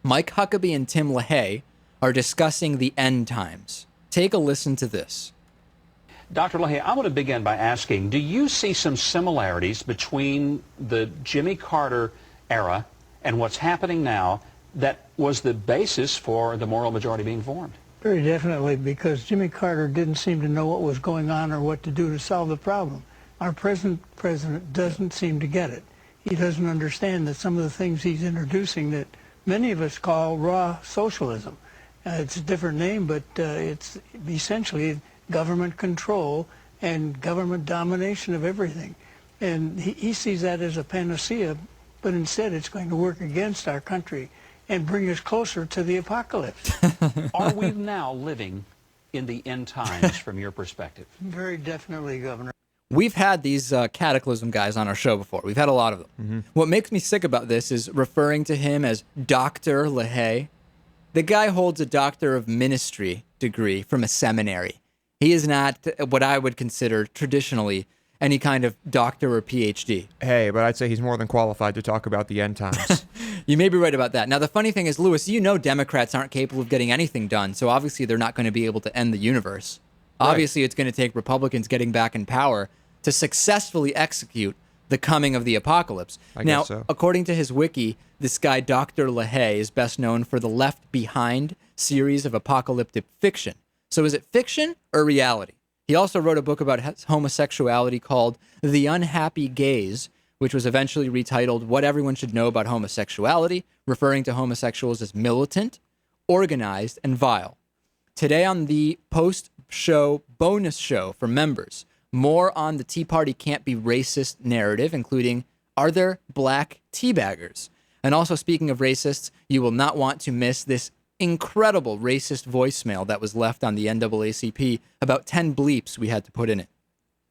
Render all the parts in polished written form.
Mike Huckabee and Tim LaHaye are discussing the end times. Take a listen to this. Dr. LaHaye, I want to begin by asking, do you see some similarities between the Jimmy Carter era and what's happening now that was the basis for the moral majority being formed? Very definitely, because Jimmy Carter didn't seem to know what was going on or what to do to solve the problem. Our present president doesn't seem to get it. He doesn't understand that some of the things he's introducing that many of us call raw socialism. It's a different name, but it's essentially government control and government domination of everything. And he sees that as a panacea, but instead it's going to work against our country and bring us closer to the apocalypse. Are we now living in the end times from your perspective? Very definitely, Governor. We've had these Cataclysm guys on our show before. We've had a lot of them. Mm-hmm. What makes me sick about this is referring to him as Dr. LaHaye. The guy holds a Doctor of Ministry degree from a seminary. He is not what I would consider traditionally any kind of doctor or PhD. Hey, but I'd say he's more than qualified to talk about the end times. You may be right about that. Now, the funny thing is, Lewis, you know Democrats aren't capable of getting anything done, so obviously they're not going to be able to end the universe. Right. Obviously, it's going to take Republicans getting back in power to successfully execute the coming of the apocalypse. I guess so. According to his wiki, this guy, Dr. LaHaye, is best known for the Left Behind series of apocalyptic fiction. So is it fiction or reality? He also wrote a book about homosexuality called The Unhappy Gaze, which was eventually retitled What Everyone Should Know About Homosexuality, referring to homosexuals as militant, organized, and vile. Today on the post-show bonus show for members, more on the Tea Party can't be racist narrative, including, are there black teabaggers? And also, speaking of racists, you will not want to miss this incredible racist voicemail that was left on the NAACP, about 10 bleeps we had to put in it.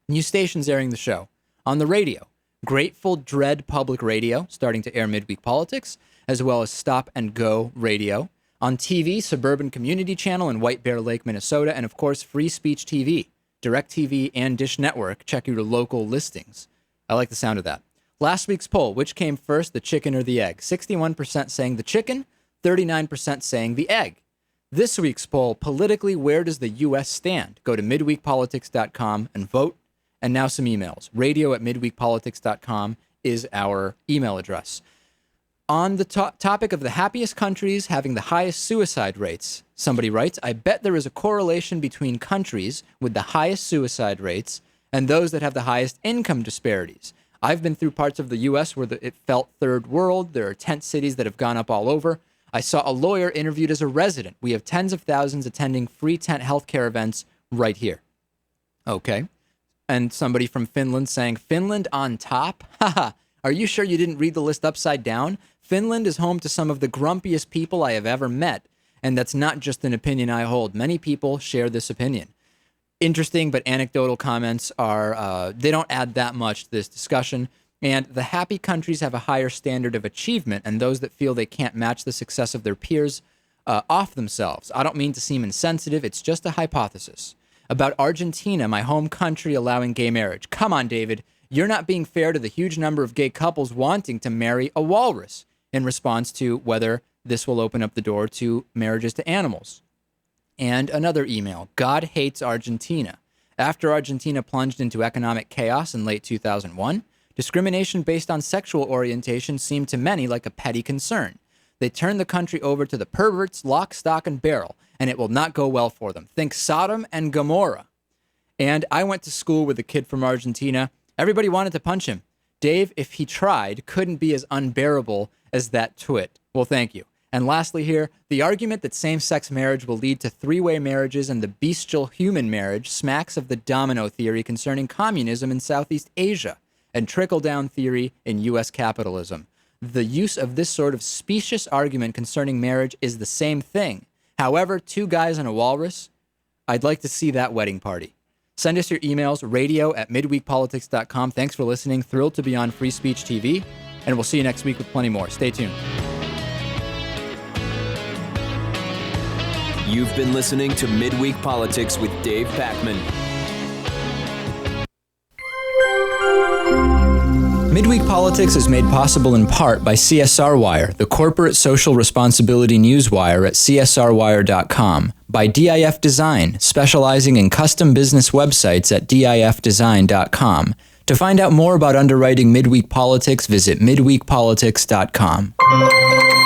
New stations airing the show. On the radio, Grateful Dread Public Radio, starting to air Midweek Politics, as well as Stop and Go Radio. On TV, Suburban Community Channel in White Bear Lake, Minnesota, and of course, Free Speech TV, DirecTV, and Dish Network. Check your local listings. I like the sound of that. Last week's poll, which came first, the chicken or the egg? 61% saying the chicken, 39% saying the egg. This week's poll, politically, where does the U.S. stand? Go to midweekpolitics.com and vote. And now some emails. radio@midweekpolitics.com is our email address. On the topic of the happiest countries having the highest suicide rates, somebody writes, I bet there is a correlation between countries with the highest suicide rates and those that have the highest income disparities. I've been through parts of the U.S. where it felt third world. There are tent cities that have gone up all over. I saw a lawyer interviewed as a resident. We have tens of thousands attending free tent healthcare events right here. Okay. And somebody from Finland saying, Finland on top? Haha. Are you sure you didn't read the list upside down? Finland is home to some of the grumpiest people I have ever met. And that's not just an opinion I hold. Many people share this opinion. Interesting, but anecdotal comments are, they don't add that much to this discussion. And the happy countries have a higher standard of achievement, and those that feel they can't match the success of their peers off themselves. I don't mean to seem insensitive. It's just a hypothesis. About Argentina, my home country, allowing gay marriage. Come on, David. You're not being fair to the huge number of gay couples wanting to marry a walrus, in response to whether this will open up the door to marriages to animals. And another email. God hates Argentina. After Argentina plunged into economic chaos in late 2001, discrimination based on sexual orientation seemed to many like a petty concern. They turned the country over to the perverts, lock, stock, and barrel, and it will not go well for them. Think Sodom and Gomorrah. And I went to school with a kid from Argentina. Everybody wanted to punch him. Dave, if he tried, couldn't be as unbearable as that twit. Well, thank you. And lastly here, the argument that same-sex marriage will lead to three-way marriages and the bestial human marriage smacks of the domino theory concerning communism in Southeast Asia and trickle-down theory in U.S. capitalism. The use of this sort of specious argument concerning marriage is the same thing. However, two guys and a walrus, I'd like to see that wedding party. Send us your emails, radio@midweekpolitics.com. Thanks for listening. Thrilled to be on Free Speech TV, and we'll see you next week with plenty more. Stay tuned. You've been listening to Midweek Politics with Dave Pakman. Midweek Politics is made possible in part by CSR Wire, the corporate social responsibility newswire at csrwire.com, by DIF Design, specializing in custom business websites at difdesign.com. To find out more about underwriting Midweek Politics, visit midweekpolitics.com.